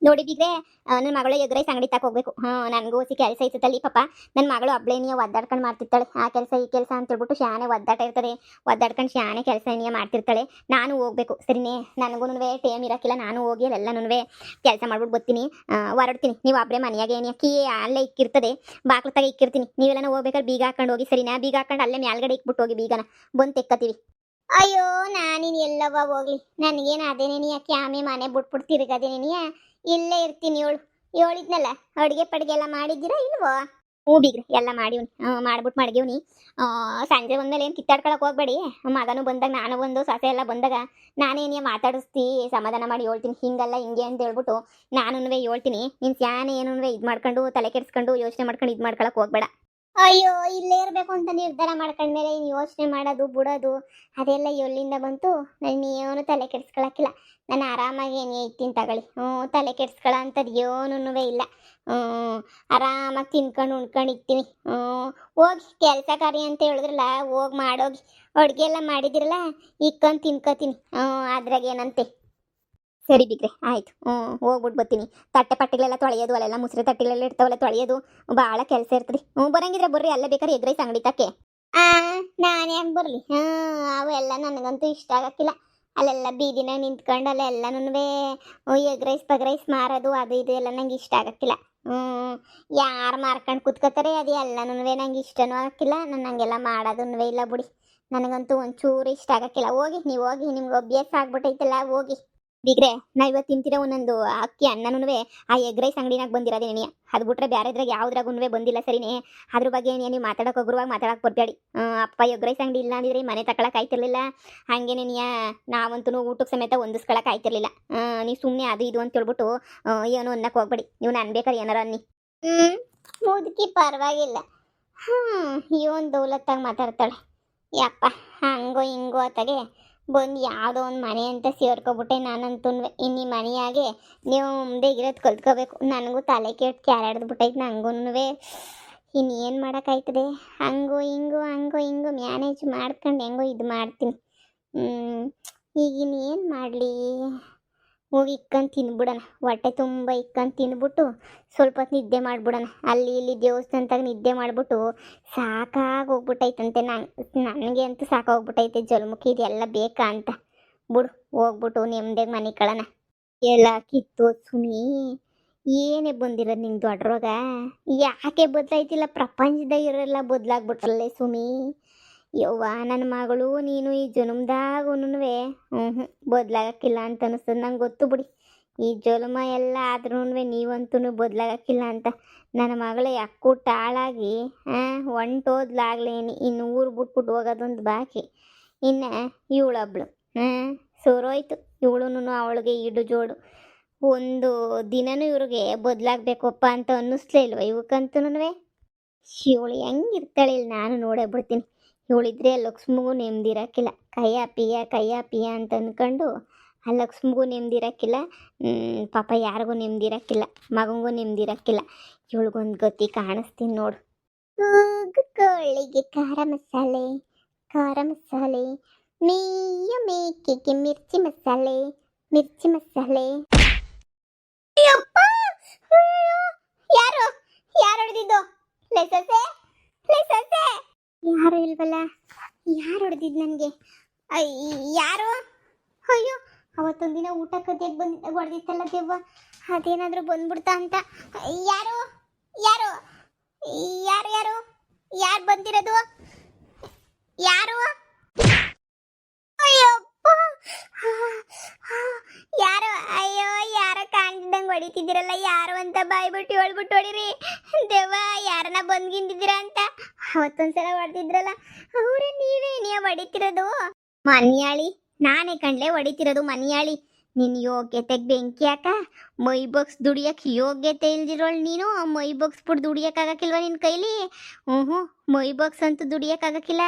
ನೋಡಿ ಬಿಗ್ರೆ, ನನ್ನ ಮಗಳು ಎಗ್ ರೈಸ್ ಅಂಗಡಿ ತಕ ಹೋಗ್ಬೇಕು. ನನಗೂ ಹೊಸಿ ಕೆಲಸ ಇರ್ತಲ್ಲಿ ಪಾಪ. ನನ್ನ ಮಗಳು ಒಬ್ಳೇನಿಯ ಒದ್ದಾಡ್ಕೊಂಡು ಮಾಡ್ತಿರ್ತಾಳೆ. ಆ ಕೆಲಸ ಈ ಕೆಲಸ ಅಂತ ಹೇಳ್ಬಿಟ್ಟು ಶಾನೆ ಒದ್ದಾಟ ಇರ್ತದೆ. ಒದ್ದಾಡ್ಕೊಂಡು ಶಾನೆ ಕೆಲಸ ಏನಿಯ ಮಾಡ್ತಿರ್ತಾಳೆ. ನಾನು ಹೋಗ್ಬೇಕು ಸರಿನೇ. ನನಗೂ ಟೈಮ್ ಇರಕ್ಕಿಲ್ಲ. ನಾನು ಹೋಗಿ ಅಲ್ಲೆಲ್ಲನೂ ಕೆಲಸ ಮಾಡ್ಬಿಟ್ಟು ಬರ್ತೀನಿ. ಹೊರಡ್ತೀನಿ. ನೀವು ಒಬ್ಬರೇ ಮನೆಯಾಗೆ ಏನಿಯ ಕೀ ಅಲ್ಲೇ ಇಕ್ಕಿರ್ತದೆ, ಬಾಕ್ಲು ತಗ ಇಕ್ಕಿರ್ತೀನಿ. ನೀವೆಲ್ಲ ಹೋಗ್ಬೇಕಾದ್ರೆ ಬೀಗ ಹಾಕೊಂಡು ಹೋಗಿ ಸರಿನಾ. ಬೀಗ ಹಾಕೊಂಡು ಅಲ್ಲೇ ಮ್ಯಾಲ್ಗಡೆ ಇಕ್ಬಿಟ್ಟು ಹೋಗಿ ಬೀಗನ ಬಂದು ತೆಕ್ಕತ್ತೀವಿ. ಅಯ್ಯೋ ನಾನಿನ್ ಎಲ್ಲವ ಹೋಗ್ಲಿ, ನನಗೇನು ಅದೇನೇನಿಯ ಕ್ಯಾಮೆ ಮನೆ ಬಿಟ್ಬಿಟ್ಟು ತಿರುಗದೇನೇನಿಯ ಇಲ್ಲೇ ಇರ್ತೀನಿ. ಹೇಳಿದ್ನಲ್ಲ, ಅಡುಗೆ ಪಡ್ಗೆ ಎಲ್ಲ ಮಾಡಿದ್ದೀರಾ ಇಲ್ವೋ? ಹ್ಞೂ ಬಿಗ್ರಿ, ಎಲ್ಲ ಮಾಡಿವ್ನಿ. ಮಾಡ್ಬಿಟ್ಟು ಮಡಗಿವ್ನಿ. ಸಂಜೆ ಒಂದ್ಮೇಲೆ ಏನು ಕಿತ್ತಾಡ್ಕೊಳಕ್ಕೆ ಹೋಗ್ಬೇಡಿ. ಮಗನೂ ಬಂದಾಗ, ನಾನು ಬಂದು ಸೊಸೆ ಎಲ್ಲ ಬಂದಾಗ ನಾನೇನೇ ಮಾತಾಡಿಸ್ತಿ ಸಮಾಧಾನ ಮಾಡಿ ಹೇಳ್ತೀನಿ. ಹಿಂಗಲ್ಲ ಹಿಂಗೆ ಅಂತ ಹೇಳ್ಬಿಟ್ಟು ನಾನು ಹೇಳ್ತೀನಿ. ನೀನು ಸ್ಯಾನೆ ಏನು ಇದು ಮಾಡ್ಕೊಂಡು ತಲೆ ಕೆಡಿಸ್ಕೊಂಡು ಯೋಚನೆ ಮಾಡ್ಕೊಂಡು ಇದು ಮಾಡ್ಕೊಳಕ್ಕೆ ಹೋಗ್ಬೇಡ. ಅಯ್ಯೋ ಇಲ್ಲೇ ಇರಬೇಕು ಅಂತ ನಿರ್ಧಾರ ಮಾಡ್ಕೊಂಡ್ಮೇಲೆ ಇನ್ನು ಯೋಚನೆ ಮಾಡೋದು ಬಿಡೋದು ಅದೆಲ್ಲ ಎಲ್ಲಿಂದ ಬಂತು? ನಾನು ಏನು ತಲೆ ಕೆಡಿಸ್ಕೊಳಕ್ಕಿಲ್ಲ. ನಾನು ಆರಾಮಾಗಿ ಏನೇ ಇರ್ತೀನಿ ತಗೊಳ್ಳಿ. ತಲೆ ಕೆಡಿಸ್ಕೊಳ್ಳೋ ಅಂಥದ್ದು ಏನೂ ಇಲ್ಲ. ಆರಾಮಾಗಿ ತಿನ್ಕೊಂಡು ಉಣ್ಕೊಂಡು ಇರ್ತೀನಿ. ಹೋಗಿ ಕೆಲಸ ಕಾರ್ಯ ಅಂತ ಹೇಳಿದ್ರಲ್ಲ, ಹೋಗಿ ಮಾಡೋಗಿ. ಅಡುಗೆ ಎಲ್ಲ ಮಾಡಿದಿರಲ್ಲ, ಇಕ್ಕೊಂಡು ತಿನ್ಕೋತೀನಿ. ಅದ್ರಾಗೇನಂತೆ. ಸರಿ ಬಿಗ್ರೆ, ಆಯ್ತು. ಹೋಗ್ಬಿಟ್ಟು ಬರ್ತೀನಿ. ತಟ್ಟೆ ಪಟ್ಟೆಗಳೆಲ್ಲ ತೊಳೆಯೋದು, ಅಲ್ಲೆಲ್ಲ ಮುಸ್ರೆ ತಟ್ಟೆಗಳೆಲ್ಲ ಇರ್ತಾವಲ್ಲ ತೊಳೆಯೋದು ಭಾಳ ಕೆಲಸ ಇರ್ತದೆ. ಬರಂಗಿದ್ರೆ ಬರ್ರಿ, ಅಲ್ಲೇ ಬೇಕಾದ್ರೆ ಎಗ್ ರೈಸ್ ಅಂಗಡಿ ತಕ್ಕೆ. ನಾನು ಯಾಕೆ ಬರಲಿ? ಅವೆಲ್ಲ ನನಗಂತೂ ಇಷ್ಟ ಆಗಕ್ಕಿಲ್ಲ. ಅಲ್ಲೆಲ್ಲ ಬೀದಿನ ನಿಂತ್ಕೊಂಡು ಅಲ್ಲೆಲ್ಲನೂ ಎಗ್ ರೈಸ್ ಪಗ್ ರೈಸ್ ಮಾರೋದು ಅದು ಇದು ಎಲ್ಲ ನಂಗೆ ಇಷ್ಟ ಆಗಕ್ಕಿಲ್ಲ. ಯಾರು ಮಾರ್ಕೊಂಡು ಕುತ್ಕೋತಾರೆ ಅದು ಎಲ್ಲನೂ ನಂಗೆ ಇಷ್ಟನೂ ಆಗಕ್ಕಿಲ್ಲ. ನಾನು ಹಂಗೆಲ್ಲ ಮಾಡೋದೂ ಇಲ್ಲ ಬಿಡಿ. ನನಗಂತೂ ಒಂಚೂರು ಇಷ್ಟ ಆಗಕ್ಕಿಲ್ಲ. ಹೋಗಿ ನೀವು ಹೋಗಿ, ನಿಮ್ಗೆ ಅಭ್ಯಾಸ ಆಗ್ಬಿಟ್ಟೈತಲ್ಲ, ಹೋಗಿ. ಬಿಗ್ರೆ, ನಾ ಇವತ್ತು ತಿಂತಿರೋ ಒಂದೊಂದು ಅಕ್ಕಿ ಅನ್ನನೂ ಆ ಎಗ್ ರೈಸ್ ಅಂಗಡಿನಾಗ ಬಂದಿರೋದೇನಿ. ಅದು ಬಿಟ್ರೆ ಬೇರೆದ್ರಾಗ ಯಾವ್ದ್ರಾಗೂ ಬಂದಿಲ್ಲ ಸರಿನೇ. ಅದ್ರ ಬಗ್ಗೆ ನೀವು ಮಾತಾಡೋಕೆ ಹೋಗುವಾಗ ಮಾತಾಡೋಕೆ ಬರಬೇಡಿ. ಅಪ್ಪ ಎಗ್ ರೈಸ್ ಅಂಗಡಿ ಇಲ್ಲ ಅಂದಿದ್ರೆ ಮನೆ ತಗೊಳಕ್ಕೆ ಆಯ್ತಿರ್ಲಿಲ್ಲ. ಹಾಗೇನೇನಿಯ ನಾವಂತೂ ಊಟಕ್ಕೆ ಸಮೇತ ಹೊಂದಿಸ್ಕೊಳಕ್ಕೆ ಆಯ್ತಿರ್ಲಿಲ್ಲ. ನೀವು ಸುಮ್ಮನೆ ಅದು ಇದು ಅಂತ ಹೇಳ್ಬಿಟ್ಟು ಏನು ಅನ್ನಕ್ಕೆ ಹೋಗ್ಬೇಡಿ. ನೀವು ನಾನು ಬೇಕಾದ್ರೆ ಏನಾರ ಅನ್ನಿ. ಮುದುಕಿ ಪರವಾಗಿಲ್ಲ. ಇವನ್ ದೌಲತ್ತಾಗಿ ಮಾತಾಡ್ತಾಳೆ. ಯಪ್ಪ, ಹಂಗೋ ಹಿಂಗೋ ಅತ್ತಾಗೆ ಬಂದು ಯಾವುದೋ ಒಂದು ಮನೆ ಅಂತ ಸೇರ್ಕೊಬಿಟ್ಟೆ ನಾನಂತೂ. ಇನ್ನು ಮನೆಯಾಗೆ ನೀವು ಮುಂದೆ ಇರೋದು ಕಲ್ತ್ಕೋಬೇಕು. ನನಗೂ ತಲೆ ಕೆಟ್ಟು ಕ್ಯಾರಾಡ್ದು ಬಿಟ್ಟೈತೆ. ನಂಗೂ ಇನ್ನೇನು ಮಾಡೋಕ್ಕಾಯ್ತದೆ. ಹಂಗೋ ಹಿಂಗೋ ಮ್ಯಾನೇಜ್ ಮಾಡ್ಕೊಂಡು ಹೆಂಗೋ ಇದು ಮಾಡ್ತೀನಿ. ಈಗಿನ್ನೇನು ಮಾಡಲಿ? ಹೋಗಿ ಇಕ್ಕೊಂಡು ತಿನ್ಬಿಡೋಣ. ಹೊಟ್ಟೆ ತುಂಬ ಇಕ್ಕೊಂಡು ತಿನ್ಬಿಟ್ಟು ಸ್ವಲ್ಪ ಹೊತ್ತು ನಿದ್ದೆ ಮಾಡಿಬಿಡೋಣ. ಅಲ್ಲಿ ಇಲ್ಲಿ ದೇವಸ್ಥಾನದಾಗ ನಿದ್ದೆ ಮಾಡಿಬಿಟ್ಟು ಸಾಕಾಗಿ ಹೋಗ್ಬಿಟ್ಟೈತಂತೆ. ನನಗೆ ಅಂತೂ ಸಾಕಾಗೋಗ್ಬಿಟ್ಟೈತೆ. ಜಲ್ಮುಖಿ ಇದೆಲ್ಲ ಬೇಕಾ ಅಂತ ಬಿಡು. ಹೋಗ್ಬಿಟ್ಟು ನೆಮ್ಮದಿಯಾಗಿ ಮನೆ ಕಳೋಣ. ಎಲ್ಲ ಕಿತ್ತು ಸುಮಿ, ಏನೇ ಬಂದಿರೋದು ನಿಂಗೆ ದೊಡ್ಡ ರೋಗ? ಯಾಕೆ ಬದಲಾಯ್ತಿಲ್ಲ? ಪ್ರಪಂಚದಾಗ ಇರೋಲ್ಲ ಬದಲಾಗ್ಬಿಟ್ರಲ್ಲೇ ಸುಮಿ. ಯವ್ವ ನನ್ನ ಮಗಳು ನೀನು ಈ ಜನ್ಮದಾಗೂ ಬದಲಾಗಕ್ಕಿಲ್ಲ ಅಂತ ಅನಿಸ್ತದೆ. ನಂಗೆ ಗೊತ್ತು ಬಿಡಿ. ಈ ಜನ್ಮ ಎಲ್ಲ ಆದ್ರೂ ನೀವಂತೂ ಬದಲಾಗಕ್ಕಿಲ್ಲ ಅಂತ. ನನ್ನ ಮಗಳು ಯಾಕೂಟ ಹಾಳಾಗಿ ಹೊಂಟೋದ್ಲಾಗ್ಲೇನಿ. ಇನ್ನು ಊರು ಬಿಟ್ಬಿಟ್ಟು ಹೋಗೋದೊಂದು ಬಾಕಿ. ಇನ್ನು ಇವಳೊಬ್ಳು ಸೋರೋಯ್ತು. ಇವಳು ಅವಳಿಗೆ ಇಡು ಜೋಡು. ಒಂದು ದಿನನೂ ಇವ್ರಿಗೆ ಬದಲಾಗಬೇಕಪ್ಪ ಅಂತ ಅನ್ನಿಸ್ಲೇ ಇಲ್ವ ಇವಕ್ಕಂತೂ? ಇವಳು ಹೆಂಗಿರ್ತಾಳೆ ಇಲ್ಲಿ ನಾನು ನೋಡೇ ಬಿಡ್ತೀನಿ. ಇವಳಿದ್ರೆ ಲಕ್ಷ್ಮಿಗೂ ನೆಮ್ಮದಿರಕ್ಕಿಲ್ಲ. ಕಯ್ಯ ಪಿಯ ಅಂತ ಅಂದ್ಕೊಂಡು ಆ ಲಕ್ಷ್ಮಿಗೂ ನೆಮ್ಮದಿರಕ್ಕಿಲ್ಲ. ಪಾಪ ಯಾರಿಗೂ ನೆಮ್ಮದಿರಕ್ಕಿಲ್ಲ. ಮಗಂಗೂ ನೆಮ್ಮದಿರಕ್ಕಿಲ್ಲ. ಇವಳಿಗೊಂದು ಗತಿ ಕಾಣಿಸ್ತೀನಿ ನೋಡು. ಕೋಳಿಗೆ ಖಾರ ಮಸಾಲೆ, ಮೇಯ ಮೇಕೆಗೆ ಮಿರ್ಚಿ ಮಸಾಲೆ. ಯಾರು ಹೊಡೆದಿದ್ದು? ಲೆಸಸೆ ಯಾರು ಇಲ್ವಲ್ಲ? ಯಾರು ಹೊಡೆದಿದ್ದು ನನಗೆ? ಯಾರು? ಅಯ್ಯೋ, ಅವತ್ತೊಂದಿನ ಊಟ ಕದಿಯಾಗಿ ಬಂದಿದ್ದಾಗ ಹೊಡೆದಿತ್ತಲ್ಲ ದೆವ್ವ, ಅದೇನಾದರೂ ಬಂದ್ಬಿಡ್ತಾ ಅಂತ. ಯಾರು ಯಾರು ಯಾರು ಯಾರು ಯಾರು ಬಂದಿರೋದು? ಯಾರು? ಅಯ್ಯಪ್ಪ, ಯಾರು? ಅಯ್ಯೋ, ಯಾರೋ ಕಾಣ್ದಂಗೆ ಹೊಡಿತಿದ್ದೀರಲ್ಲ, ಯಾರು ಅಂತ ಬಾಯ್ಬಿಟ್ಟು ಹೇಳ್ಬಿಟ್ಟು ಹೊಡಿರಿ. ದೆವ್ವ ಯಾರನ್ನ ಬಂದ್ಗಿಂದಿದ್ದೀರಾ ಅಂತ ಅವತ್ತೊಂದ್ಸಲ ಹೊಡೆದಿದ್ರಲ್ಲ, ಅವ್ರ ನೀವೇ ಹೊಡಿತಿರೋದು? ಮನ್ಯಾಳಿ, ನಾನೇ ಕಣ್ಲೆ ಹೊಡಿತಿರೋದು ಮನ್ಯಾಳಿ. ನಿನ್ನ ಯೋಗ್ಯತೆಗೆ ಬೆಂಕಿ ಯಾಕ? ಮೈ ಬಗ್ಸ್ ದುಡಿಯಕ್ಕೆ ಯೋಗ್ಯತೆ ಇಲ್ದಿರೋಳು ನೀನು. ಮೈ ಬಗ್ಸ್ಬಿಟ್ಟು ದುಡಿಯೋಕ್ಕಾಗಕ್ಕಿಲ್ವ ನಿನ್ನ ಕೈಲಿ? ಮೈ ಬಗ್ಸ್ ಅಂತೂ ದುಡಿಯೋಕ್ಕಾಗಕ್ಕಿಲ್ಲ.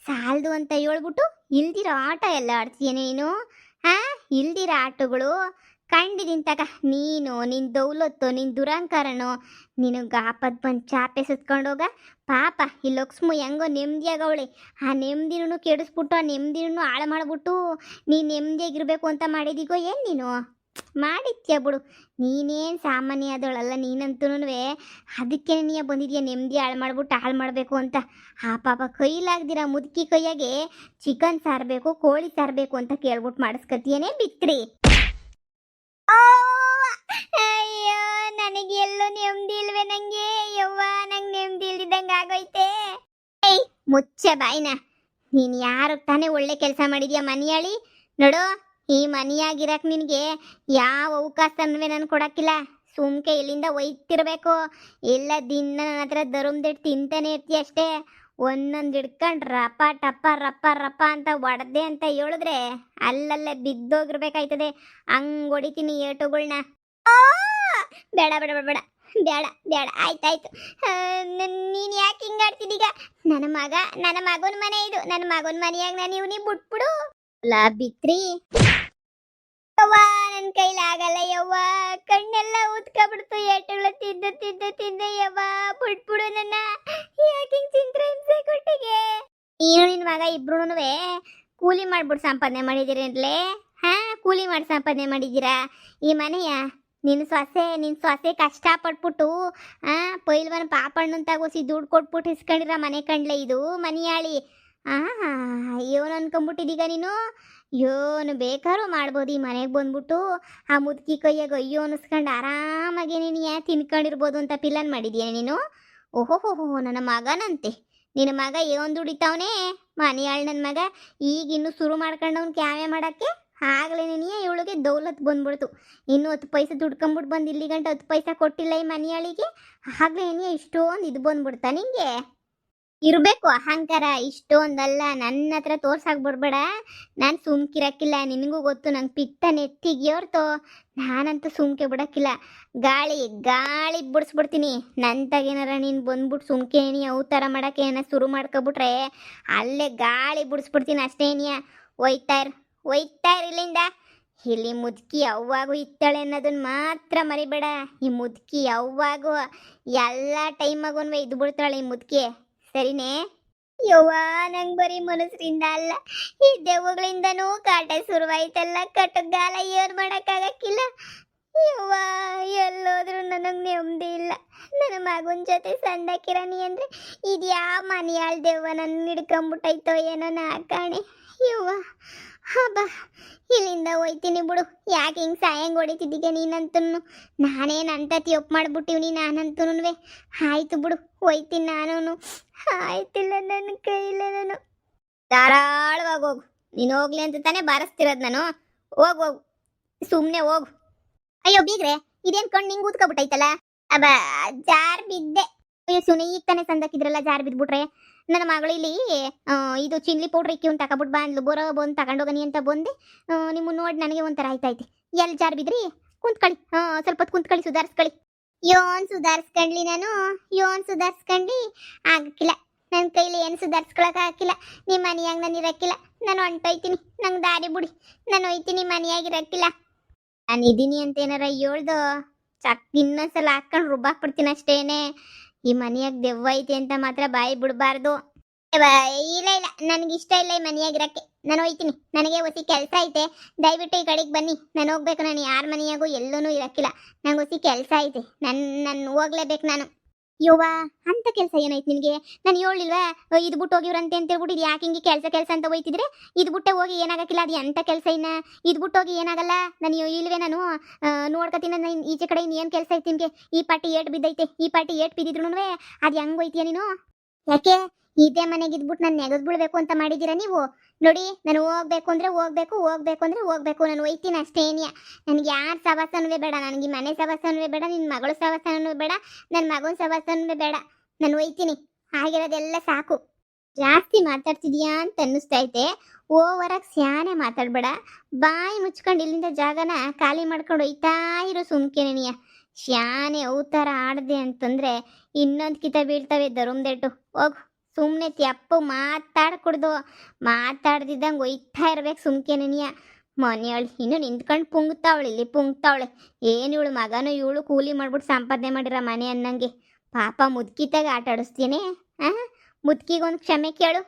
ಸಾಲದು ಅಂತ ಹೇಳ್ಬಿಟ್ಟು ಇಲ್ದಿರೋ ಆಟ ಎಲ್ಲ ಆಡ್ತೀಯ ನೀನು. ಇಲ್ದಿರೋ ಆಟಗಳು ಕಂಡಿದ್ದೀನಿ ತಗ. ನೀನು ನಿನ್ನ ದೌಲತ್ತೋ ನಿನ್ನ ದುರಂಕಾರನೋ ನಿನಗೆ ಆಪತ್ ಬಂದು ಚಾಪೆ ಸುತ್ಕೊಂಡೋಗ. ಪಾಪ ಈ ಲಕ್ಷ್ಮಿ ಹೆಂಗೋ ನೆಮ್ಮದಿಯಾಗವಳೆ. ಆ ನೆಮ್ಮದಿನೂ ಕೆಡಿಸ್ಬಿಟ್ಟು, ಆ ನೆಮ್ಮದಿನೂ ಹಾಳು ಮಾಡಿಬಿಟ್ಟು ನೀನು ನೆಮ್ಮದಿಯಾಗಿರ್ಬೇಕು ಅಂತ ಮಾಡಿದಿಗೋ ಏನು ನೀನು? ಮಾಡಿತ್ಯ ಬಿಡು. ನೀನೇನು ಸಾಮಾನ್ಯ ಆದವಳಲ್ಲ ನೀನಂತೂ. ಅದಕ್ಕೆ ನೀ ಬಂದಿದ್ಯಾ ನೆಮ್ಮದಿ ಹಾಳು ಮಾಡಬೇಕು ಅಂತ. ಆ ಪಾಪ ಕೈಲಾಗ್ದಿರ ಮುದುಕಿ ಕೈಯಾಗೆ ಚಿಕನ್ ಸಾರಬೇಕು ಕೋಳಿ ಸಾರಬೇಕು ಅಂತ ಕೇಳ್ಬಿಟ್ಟು ಮಾಡಿಸ್ಕತಿಯೇನೆ ಬಿತ್ರಿ. ಅಯ್ಯೋ ನನಗೆ ಎಲ್ಲೋ ನೆಮ್ಮದಿ ಇಲ್ವೇ ನಂಗೆ. ಯವ್ವ ನಂಗೆ ನೆಮ್ಮದಿ ಇಲ್ದಿದ್ದಂಗೆ ಆಗೋಯ್ತೆ. ಏಯ್ ಮುಚ್ಚ ಬಾಯ್ನ. ನೀನು ಯಾರು ತಾನೇ ಒಳ್ಳೆ ಕೆಲಸ ಮಾಡಿದ್ಯಾ ಮನೆಯಾಳಿ ನೋಡು. ಈ ಮನೆಯಾಗಿರಕ್ಕೆ ನಿನಗೆ ಯಾವ ಅವಕಾಶನೂ ನಾನು ಕೊಡಕ್ಕಿಲ್ಲ. ಸುಮ್ಕೆ ಇಲ್ಲಿಂದ ಒಯ್ತಿರ್ಬೇಕು. ಎಲ್ಲ ದಿನ ನನ್ನ ಹತ್ರ ದರುಮ್ದಿಟ್ಟು ತಿಂತಾನೆ ಇರ್ತೀಯ ಅಷ್ಟೇ. ಒಂದೊಂದು ಹಿಡ್ಕೊಂಡು ರಪ ಟಪ ರಪ ರಪ ಅಂತ ಒಡೆದೆ ಅಂತ ಹೇಳಿದ್ರೆ ಅಲ್ಲಲ್ಲೇ ಬಿದ್ದೋಗಿರ್ಬೇಕಾಯ್ತದೆ. ಹಂಗೆ ಹೊಡಿತೀನಿ ಏಟುಗಳ್ನ. ಬೇಡ ಬೇಡ ಬೇಡ ಬೇಡ ಬೇಡ ಬೇಡ ಆಯ್ತಾಯ್ತು. ನೀನು ಯಾಕೆ ಹಿಂಗಾಡ್ತಿದ್ದೀಗ? ನನ್ನ ಮಗನ ಮನೆ ಇದು. ನನ್ನ ಮಗನ ಮನೆಯಾಗ ನಾನು ಇವನಿಗೆ ಬಿಟ್ಬಿಡು. ಲಾ ಬಿತ್ರಿ. ಯವ್ವ ನನ್ನ ಕೈಲಾಗಲ್ಲ ಯವ್ವ. ಕಣ್ಣೆಲ್ಲ ಊದ್ಕೊಬಿಡ್ತು ಏಟುಗಳು ತಿಂದು ತಿಂದು ತಿಂದು. ಯವ್ವ ಬಿಟ್ಬಿಡು ನನ್ನ. ಯಾಕೆ ಹಿಂಗೆ ತಿಂದ್ರೆ ಹಿಂಸೆ ಕೊಟ್ಟಿಗೆ? ನೀನು ನಿನ್ನ ಮಗ ಇಬ್ರು ಕೂಲಿ ಮಾಡ್ಬಿಟ್ಟು ಸಂಪಾದನೆ ಮಾಡಿದ್ದೀರೇನ್ಲೇ? ಕೂಲಿ ಮಾಡಿ ಸಂಪಾದನೆ ಮಾಡಿದ್ದೀರಾ ಈ ಮನೆಯ? ನಿನ್ನ ಸೊಸೆ ಕಷ್ಟಪಟ್ಬಿಟ್ಟು ಪೈಲ್ವನ್ ಪಾಪಣ್ಣನ ತಗೋಸಿ ದುಡ್ಡು ಕೊಟ್ಬಿಟ್ಟು ಇಸ್ಕೊಂಡಿರ ಮನೆ ಕಂಡ್ಲೆ ಇದು ಮನೆಯಾಳಿ. ಇವನು ಅನ್ಕೊಂಬಿಟ್ಟಿದೀಗ ನೀನು. ಯೋನು ಬೇಕಾದ್ರೂ ಮಾಡ್ಬೋದು ಈ ಮನೆಗೆ ಬಂದ್ಬಿಟ್ಟು. ಆ ಮುದುಕಿ ಕೈಯಾಗ ಅಯ್ಯೋ ಅನಿಸ್ಕೊಂಡು ಆರಾಮಾಗಿ ನೀನು ತಿನ್ಕೊಂಡಿರ್ಬೋದು ಅಂತ ಪಿಲ್ಲನ್ ಮಾಡಿದ್ಯಾ ನೀನು. ಓಹೋಹೋಹೋ ನನ್ನ ಮಗನಂತೆ. ನಿನ್ನ ಮಗ ಏನು ದುಡಿತಾವನೆ ಮನೆಯಾಳು. ನನ್ನ ಮಗ ಈಗ ಇನ್ನೂ ಶುರು ಮಾಡ್ಕೊಂಡವ್ನು ಕ್ಯಾವೆ ಮಾಡೋಕ್ಕೆ. ಆಗಲೇ ನೀನೇ ಇವಳಿಗೆ ದೌಲತ್ ಬಂದ್ಬಿಡ್ತು. ಇನ್ನು 10 ಪೈಸೆ ದುಡ್ಕೊಂಬಿಟ್ಟು ಬಂದು ಇಲ್ಲಿ ಗಂಟೆ 10 ಪೈಸೆ ಕೊಟ್ಟಿಲ್ಲ ಈ ಮನೆಯಾಳಿಗೆ. ಆಗಲೇ ನೀ ಇಷ್ಟೊಂದು ಇದು ಬಂದ್ಬಿಡ್ತಾ ನಿಂಗೆ. ಇರಬೇಕು ಅಹಂಕಾರ. ಇಷ್ಟೊಂದಲ್ಲ ನನ್ನ ಹತ್ರ ತೋರ್ಸಾಕ್ ಬಿಡ್ಬೇಡ. ನಾನು ಸುಮ್ಕಿರಕ್ಕಿಲ್ಲ. ನಿನಗೂ ಗೊತ್ತು ನಂಗೆ ಪಿತ್ತ ನೆತ್ತಿಗೆಯೋರ್ತು. ನಾನಂತೂ ಸುಮ್ಕೆ ಬಿಡಕ್ಕಿಲ್ಲ. ಗಾಳಿ ಬಿಡಿಸ್ಬಿಡ್ತೀನಿ. ನಂತಾಗೇನಾರ ನೀನು ಬಂದ್ಬಿಟ್ಟು ಸುಮ್ಕೆ ನೀ ಅವತಾರ ಮಾಡೋಕ್ಕೆ ಏನಾರ ಶುರು ಮಾಡ್ಕೊಬಿಟ್ರೆ ಅಲ್ಲೇ ಗಾಳಿ ಬಿಡಿಸ್ಬಿಡ್ತೀನಿ ಅಷ್ಟೇ. ನೀ ಒಯ್ತಾ ಇರು ಇಲ್ಲಿಂದ. ಇಲ್ಲಿ ಮುದುಕಿ ಯಾವಾಗೂ ಇತ್ತಾಳೆ ಅನ್ನೋದನ್ನ ಮಾತ್ರ ಮರಿಬೇಡ. ಈ ಮುದುಕಿ ಯಾವಾಗೂ ಎಲ್ಲ ಟೈಮಾಗೂ ಇದು ಬಿಡ್ತಾಳೆ ಈ ಮುದುಕಿ. ಸರಿನೇ? ಯವ್ವ ನಂಗೆ ಬರೀ ಮನಸ್ಸಿಂದ ಅಲ್ಲ ಈ ದೆವ್ವಗಳಿಂದನೂ ಕಾಟ ಶುರುವಾಯ್ತಲ್ಲ. ಕಟ್ಟಗಾಲ ಏನು ಮಾಡೋಕ್ಕಾಗಕ್ಕಿಲ್ಲ. ಯವ್ವ ಎಲ್ಲೋದ್ರೂ ನನಗೆ ನೆಮ್ಮದಿ ಇಲ್ಲ. ನನ್ನ ಮಗನ ಜೊತೆ ಸಂದಕಿರಾನಿ ಅಂದರೆ ಇದು ಯಾವ ಮನೆಯಾಳ ದೆವ್ವ ನನ್ನ ಹಿಡ್ಕೊಂಬಿಟ್ಟೈತೋ ಏನೋ ನಾಕಾಣೆ. ಯವ್ವ ಹಬ್ಬ ಇಲ್ಲಿಂದ ಹೋಯ್ತೀನಿ ಬಿಡು. ಯಾಕೆ ಹಿಂಗೆ ಸಾಯಂಗೆ ಹೊಡಿತಿದ್ದೀಗ ನೀನಂತೂ. ನಾನೇನು ಅಂತತಿ ಒಪ್ಪು ಮಾಡಿಬಿಟ್ಟಿವ್ನಿ ನಾನಂತೂ. ಆಯ್ತು ಬಿಡು ಹೋಯ್ತೀನಿ ನಾನು. ಆಯ್ತಿಲ್ಲ ನನ್ನ ಕೈಯಿಲ್ಲ. ನಾನು ಧಾರಾಳವಾಗಿ ಹೋಗು. ನೀನು ಹೋಗ್ಲಿ ಅಂತ ತಾನೇ ಬಾರಿಸ್ತಿರೋದು ನಾನು. ಹೋಗು ಸುಮ್ಮನೆ ಹೋಗು. ಅಯ್ಯೋ ಬೀಗ್ರೆ ಇದೇನು ಕಣ್ಣು ಹಿಂಗೆ ಊದ್ಕೊಬಿಟ್ಟೈತಲ್ಲ. ಅಬ್ಬ ಜಾರ್ ಬಿದ್ದೆ. ಅಯ್ಯೋ ಸುನೆ ಈಗ ತಾನೇ ಸಂದಕ್ಕಿದ್ರಲ್ಲ ಜಾರ್ ಬಿದ್ಬಿಟ್ರೆ. ನನ್ನ ಮಗಳು ಇಲ್ಲಿ ಇದು ಚಿನ್ಲಿ ಪೌಡ್ರ್ ಇಕ್ಕಿ ಒಂದು ತಗೊಬಿಟ್ಟು ಬಂದ್ಲು. ಬಂದು ತಗೊಂಡೋಗನಿ ಅಂತ ಬಂದೆ. ನಿಮ್ಮನ್ನು ನೋಡಿ ನನಗೆ ಒಂಥರ ಆಯ್ತಾಯ್ತು. ಎಲ್ಲಿ ಜಾರ್ ಬಿದ್ರಿ? ಕುಂತ್ಕೊಳ್ಳಿ. ಸ್ವಲ್ಪ ಹೊತ್ತು ಕುಂತ್ಕೊಳ್ಳಿ, ಸುಧಾರಿಸ್ಕೊಳ್ಳಿ. ಯೋನ್ ಸುಧಾರಿಸ್ಕೊಂಡ್ಲಿ ನಾನು. ಸುಧಾರಿಸ್ಕೊಂಡ್ಲಿ ಆಗಕ್ಕಿಲ್ಲ. ನನ್ನ ಕೈಲಿ ಏನು ಸುಧಾರಿಸ್ಕೊಳಕ್ಕೆ ಹಾಕಿಲ್ಲ. ನಿಮ್ಮ ಮನೆಯಾಗ ನಾನು ಇರಕ್ಕಿಲ್ಲ. ನಾನು ಹೊಂಟೋಯ್ತೀನಿ. ನಂಗೆ ದಾರಿ ಬಿಡಿ. ನಾನು ಹೋಯ್ತೀನಿ. ಮನೆಯಾಗಿರಕ್ಕಿಲ್ಲ. ನಾನು ಇದ್ದೀನಿ ಅಂತ ಏನಾರ ಹೇಳ್ದು ಇನ್ನೊಂದ್ಸಲ ಹಾಕೊಂಡು ರುಬ್ಬಾಕ್ಬಿಡ್ತೀನಿ ಅಷ್ಟೇನೆ. ಈ ಮನೆಯಾಗ ದೆವ್ವ ಐತೆ ಅಂತ ಮಾತ್ರ ಬಾಯಿ ಬಿಡಬಾರ್ದು. ಇಲ್ಲ ನನಗಿಷ್ಟ ಇಲ್ಲ ಈ ಮನೆಯಾಗಿರಕ್ಕೆ. ನಾನು ಹೋಯ್ತೀನಿ. ನನಗೆ ಹೊಸಿ ಕೆಲಸ ಐತೆ. ದಯವಿಟ್ಟು ಈ ಕಡೆಗೆ ಬನ್ನಿ. ನಾನು ಹೋಗ್ಬೇಕು. ನಾನು ಯಾರ ಮನೆಯಾಗೂ ಎಲ್ಲೂ ಇರಕ್ಕಿಲ್ಲ. ನಂಗೆ ಹೊಸಿ ಕೆಲಸ ಐತೆ. ನಾನು ಹೋಗ್ಲೇಬೇಕು ನಾನು. ಯವ್ವ ಅಂತ ಕೆಲಸ ಏನಾಯ್ತು ನಿನಗೆ? ನಾನು ಹೇಳಿಲ್ವಾ ಇದು ಬಿಟ್ಟು ಹೋಗಿವ್ರಂತೆ ಅಂತ ಹೇಳ್ಬಿಟ್ಟು. ಇದು ಯಾಕೆ ಹಿಂಗೆ ಕೆಲಸ ಅಂತ ಹೋಯ್ತಿದ್ರೆ ಇದು ಬಿಟ್ಟೆ ಹೋಗಿ ಏನಾಗಕ್ಕಿಲ್ಲ. ಅದು ಎಂಥ ಕೆಲಸ ಇನ್ನ ಇದು ಬಿಟ್ಟು ಹೋಗಿ ಏನಾಗಲ್ಲ. ನಾನು ಇಲ್ವೇ ನಾನು ನೋಡ್ಕೊತೀನಿ. ನಾನು ಈಚೆ ಕಡೆ ಏನು ಕೆಲಸ ಐತಿ ನಿಮಗೆ? ಈ ಪಾರ್ಟಿ ಏಟ್ ಬಿದ್ದೈತೆ. ಈ ಪಾರ್ಟಿ ಏಟ್ ಬಿದ್ದಿದ್ರು ಅದು ಹೆಂಗೆ ಹೋಯ್ತೀಯ ನೀನು? ಯಾಕೆ ಇದೇ ಮನೆಗೆ ಇದ್ಬಿಟ್ಟು ನಾನು ನೆಗೆದು ಬಿಡ್ಬೇಕು ಅಂತ ಮಾಡಿದ್ದೀರಾ ನೀವು? ನೋಡಿ ನಾನು ಹೋಗ್ಬೇಕು ಅಂದರೆ ಹೋಗ್ಬೇಕು. ನಾನು ಹೋಯ್ತೀನಿ ಅಷ್ಟೇನಿಯ. ನನಗೆ ಯಾರ ಸವಾಸನೂ ಬೇಡ. ನನಗೆ ಮನೆ ಸವಾಸನೂ ಬೇಡ. ನಿನ್ನ ಮಗಳ ಸವಾಸನೂ ಬೇಡ. ನನ್ನ ಮಗನ ಸವಾಸನೂ ಬೇಡ. ನಾನು ಹೋಯ್ತೀನಿ. ಆಗಿರೋದೆಲ್ಲ ಸಾಕು. ಜಾಸ್ತಿ ಮಾತಾಡ್ತಿದ್ಯಾ ಅಂತ ಅನ್ನಿಸ್ತೈತೆ. ಓವರಾಗಿ ಸ್ಯಾನೆ ಮಾತಾಡಬೇಡ. ಬಾಯಿ ಮುಚ್ಕೊಂಡು ಇಲ್ಲಿಂದ ಜಾಗನ ಖಾಲಿ ಮಾಡ್ಕೊಂಡು ಹೋಯ್ತಾ ಇರೋ ಸುಮ್ಕೆ ನೀಯ. ಶಾನೆ ಅವತಾರ ಆಡದೆ ಅಂತಂದರೆ ಇನ್ನೊಂದು ಕಿತ ಬೀಳ್ತವೆ ದರುಮ್ದೆಟ್ಟು. ಹೋಗು ಸುಮ್ಮನೆ ತ್ಯಪ್ಪು ಮಾತಾಡ್ದಿದ್ದಂಗೆ ಒಯ್ತಾ ಇರ್ಬೇಕು ಸುಮ್ಕೆ ನೀಯ. ಮನೆಯವಳು ಇನ್ನೂ ನಿಂತ್ಕೊಂಡು ಪುಂಗ್ತಾವಳೆ. ಏನು ಇವಳು ಮಗನೂ ಇವಳು ಕೂಲಿ ಮಾಡ್ಬಿಟ್ಟು ಸಂಪಾದನೆ ಮಾಡಿರ ಮನೆ ಅನ್ನಂಗೆ. ಪಾಪ ಮುದುಕಿತಾಗ ಆಟ ಆಡಿಸ್ತೀನಿ. ಮುದುಕಿಗೊಂದು ಕ್ಷಮೆ ಕೇಳು.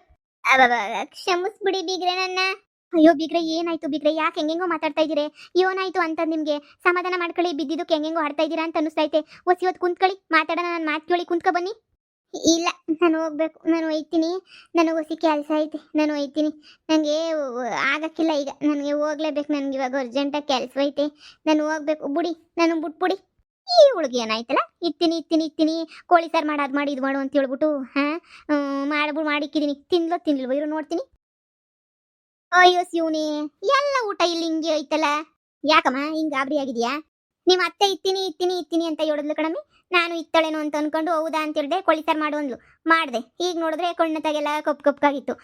ಕ್ಷಮಿಸ್ಬಿಡಿ ಬೀಗ್ರೆ ನನ್ನ. ಅಯ್ಯೋ ಬಿಗ್ರೆ ಏನಾಯ್ತು ಬಿಗ್ರೆ ಯಾಕೆ ಹೆಂಗೆಂಗೋ ಮಾತಾಡ್ತಾ ಇದ್ದೀರಿ ಏನಾಯ್ತು ಅಂತ ನಿಮ್ಗೆ ಸಮಾಧಾನ ಮಾಡ್ಕೊಳ್ಳಿ ಬಿದ್ದಿದ್ದಕ್ಕೆ ಹೆಂಗೆಂಗೋ ಆಡ್ತಾ ಇದ್ದೀರಾ ಅಂತ ಅನಿಸ್ತೈತೆ ಒಸಿ ಹೊತ್ತು ಕುಂತ್ಕೊಳ್ಳಿ ಮಾತಾಡೋಣ ನಾನು ಮಾತು ಕೇಳಿ ಕುಂತ್ಕೊ ಬನ್ನಿ ಇಲ್ಲ ನಾನು ಹೋಗ್ಬೇಕು ನಾನು ಒಯ್ತೀನಿ ನನಗೆ ಹೊಸಿ ಕೆಲಸ ಐತೆ ನಾನು ಒಯ್ತೀನಿ ನನಗೆ ಆಗಕ್ಕಿಲ್ಲ ಈಗ ನನಗೆ ಹೋಗ್ಲೇಬೇಕು ನನಗೆ ಇವಾಗ ಅರ್ಜೆಂಟಾಗಿ ಕೆಲಸ ಐತೆ ನಾನು ಹೋಗ್ಬೇಕು ಬುಡಿ ನಾನು ಬಿಟ್ಬಿಡಿ ಈ ಹುಡುಗಿ ಏನಾಯ್ತಲ್ಲ ಇತ್ತೀನಿ ಕೋಳಿ ಸಾರು ಮಾಡಿ ಅದು ಮಾಡಿ ಇದು ಮಾಡು ಅಂತ ಹೇಳ್ಬಿಟ್ಟು ಹಾಂ ಮಾಡಿಕ್ಕಿದ್ದೀನಿ ತಿನ್ಲಿಲ್ವ ಇರೋ ನೋಡ್ತೀನಿ ಅಯ್ಯೋ ಶಿವನಿ ಎಲ್ಲ ಊಟ ಇಲ್ಲಿ ಹಿಂಗೆ ಐತಲ್ಲ ಯಾಕಮ್ಮ ಹಿಂಗೆ ಗಾಬರಿ ಆಗಿದ್ಯಾ ನಿಮ್ಮ ಅತ್ತೆ ಇತ್ತೀನಿ ಅಂತ ಹೇಳಿದ್ಲು ಕಣಮ್ಮಿ ನಾನು ಇತ್ತಳೇನೋ ಅಂತ ಅನ್ಕೊಂಡು ಹೌದಾ ಅಂತ ಹೇಳಿದೆ ಕೊಳಿಸಾರು ಮಾಡು ಅಂದ್ಲು ಮಾಡಿದೆ ಈಗ ನೋಡಿದ್ರೆ ಕಣ್ಣತ್ತಾಗೆಲ್ಲ ಕಪ್ಪಾಗಿತ್ತು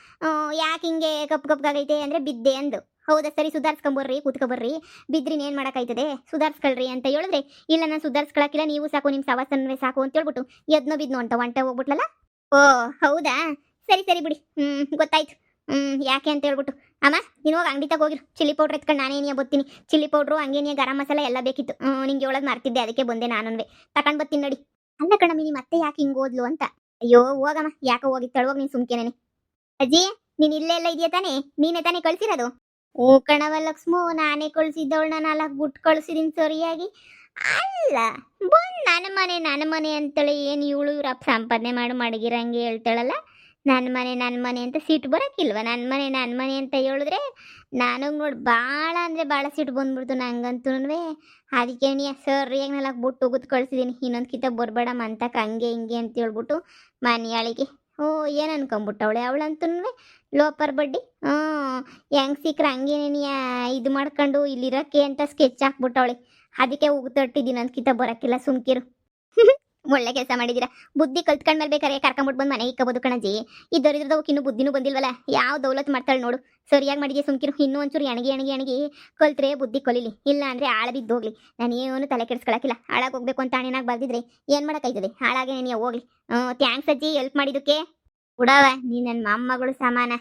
ಯಾಕೆ ಹಿಂಗೆ ಕಪ್ಪಾಗೈತೆ ಅಂದರೆ ಬಿದ್ದೆ ಅಂದು ಹೌದಾ ಸರಿ ಸುಧಾರಿಸ್ಕೊಂಬರ್ರಿ ಕೂತ್ಕೊಬರ್ರಿ ಬಿದ್ರಿನ ಏನು ಮಾಡೋಕ್ಕಾಯ್ತದೆ ಸುಧಾರಿಸ್ಕೊಳ್ರಿ ಅಂತ ಹೇಳಿದ್ರೆ ಇಲ್ಲ ನಾನು ಸುಧಾರಿಸ್ಕೊಳಕ್ಕಿಲ್ಲ ನೀವು ಸಾಕು ನಿಮ್ಮ ಸವಾಸನವೇ ಸಾಕು ಅಂತ ಹೇಳ್ಬಿಟ್ಟು ಎದ್ನೋ ಬಿದ್ನೋ ಅಂತ ಒಂಟೆ ಹೋಗ್ಬಿಟ್ಲಲ್ಲ ಓ ಹೌದಾ ಸರಿ ಬಿಡಿ ಗೊತ್ತಾಯ್ತು ಯಾಕೆ ಅಂತ ಹೇಳ್ಬಿಟ್ಟು ಅಮ್ಮ ನೀನು ಹೋಗಿ ಅಂಗಡಿ ತಗೋಗಿರು ಚಿಲ್ಲಿ ಪೌಡ್ರ್ ಎತ್ಕೊಂಡು ನಾನೇನಿಯ ಬರ್ತೀನಿ ಚಿಲ್ಲಿ ಪೌಡ್ರು ಹಂಗೇನಿಯ ಗರಂ ಮಸಾಲ ಎಲ್ಲ ಬೇಕಿತ್ತು ನಿಂಗೆ ಒಳಗೆ ಮಾರ್ತಿದ್ದೆ ಅದಕ್ಕೆ ಬಂದೆ ನಾನುವೆ ತಗೊಂಡು ಬರ್ತೀನಿ ನೋಡಿ ಅಲ್ಲ ಕಣಮ್ಮಿ ನಿಮ್ಮ ಮತ್ತೆ ಯಾಕೆ ಹಿಂಗೆ ಓದ್ಲು ಅಂತ ಅಯ್ಯೋ ಹೋಗಮ್ಮ ಯಾಕೆ ಹೋಗಿ ತಳುವಾಗ ನೀನು ಸುಮ್ಕೇನೆ ಅಜ್ಜಿ ನೀನು ಇಲ್ಲೇ ಎಲ್ಲ ಇದೆಯಾ ತಾನೇ ನೀನೇ ತಾನೇ ಕಳ್ಸಿರೋದು ಓ ಕಣವ ಲಕ್ಷ್ಮೋ ನಾನೇ ಕಳ್ಸಿದ್ದವಳನ್ನ 4 ಗುಟ್ಟು ಕಳ್ಸಿದೀನಿ ಸರಿಯಾಗಿ ಅಲ್ಲ ಬಂದು ನನ್ನ ಮನೆ ಅಂತೇಳಿ ಏನು ಇವ್ರಪ್ಪ ಸಂಪಾದನೆ ಮಡಗಿರಂಗೆ ಹೇಳ್ತಾಳಲ್ಲ ನನ್ನ ಮನೆ ಅಂತ ಸಿಟ್ಟು ಬರೋಕ್ಕಿಲ್ವ ನನ್ನ ಮನೆ ಅಂತ ಹೇಳಿದ್ರೆ ನನಗೆ ನೋಡಿ ಭಾಳ ಅಂದರೆ ಭಾಳ ಸಿಟ್ಟು ಬಂದ್ಬಿಡ್ತು ನಂಗಂತೂ ಅದಕ್ಕೆ ನೀ ಸರಿಯಾಗಿ 4 ಬುಟ್ಟು ಉಗಿದು ಕಳಿಸಿದ್ದೀನಿ ಇನ್ನೊಂದು ಕಿತ ಬರಬೇಡಮ್ಮ ಅಂತಕ್ಕೆ ಹಂಗೆ ಹಿಂಗೆ ಅಂತ ಹೇಳ್ಬಿಟ್ಟು ಮನೆಯಾಳಿಗೆ ಓ ಏನು ಅನ್ಕೊಂಬಿಟ್ಟವಳೆ ಅವಳಂತೂ ಲೋಪರ್ ಬಡ್ಡಿ ಹೆಂಗೆ ಸಿಕ್ಕ್ರೆ ಹಂಗೇನೇನಿಯ ಇದು ಮಾಡ್ಕೊಂಡು ಇಲ್ಲಿರೋಕ್ಕೆ ಅಂತ ಸ್ಕೆಚ್ ಹಾಕ್ಬಿಟ್ಟವಳೆ ಅದಕ್ಕೆ ಉಗಿತಟ್ಟಿದ್ದೀನಿ ಒಂದು ಕಿತ ಬರೋಕ್ಕಿಲ್ಲ ಸುಮ್ಕಿರು ಒಳ್ಳೆ ಕೆಲಸ ಮಾಡಿದ್ದೀರಾ ಬುದ್ಧಿ ಕಲ್ತ್ಕೊಂಡ್ಮೇಲೆ ಬೇಕಾರೆ ಕರ್ಕೊಂಬಿಟ್ಟು ಬಂದು ಮನೆಗೆ ಇಕ್ಕಬೋದು ಕಣಜಿ ಇದ್ದರಿದ್ರದವಕ್ಕೆ ಇನ್ನೂ ಬುದ್ಧಿನೂ ಬಂದಿಲ್ವಲ್ಲ ಯಾವ ದೌಲತ್ ಮಾಡ್ತಾಳೆ ನೋಡು ಸರಿಯಾಗಿ ಮಾಡಿದ್ಯಾ ಸುಮ್ಕಿರು ಇನ್ನೂ ಒಂಚೂರು ಎಣಗಿ ಕಲ್ತ್ರೆ ಬುದ್ಧಿ ಕಲೀಲಿ ಇಲ್ಲ ಅಂದರೆ ಆಳ ಬಿದ್ದು ಹೋಗ್ಲಿ ನಾನು ಏನು ತಲೆ ಕೆಡಿಸ್ಕೊಳಕ್ಕಿಲ್ಲ ಹಾಳಾಗಿ ಹೋಗ್ಬೇಕು ಅಂತ ಅಣ್ಣನಾಗಿ ಬರ್ದಿದ್ರೆ ಏನು ಮಾಡೋಕ್ಕಾಯ್ತದೆ ಹಾಳಾಗೆ ನೀನು ಹೋಗ್ಲಿ ಥ್ಯಾಂಕ್ಸ್ ಅಜ್ಜಿ ಹೆಲ್ಪ್ ಮಾಡಿದ್ದಕ್ಕೆ ಬಿಡವ ನೀ ನನ್ನ ಮೊಮ್ಮಗಳು ಸಮಾನ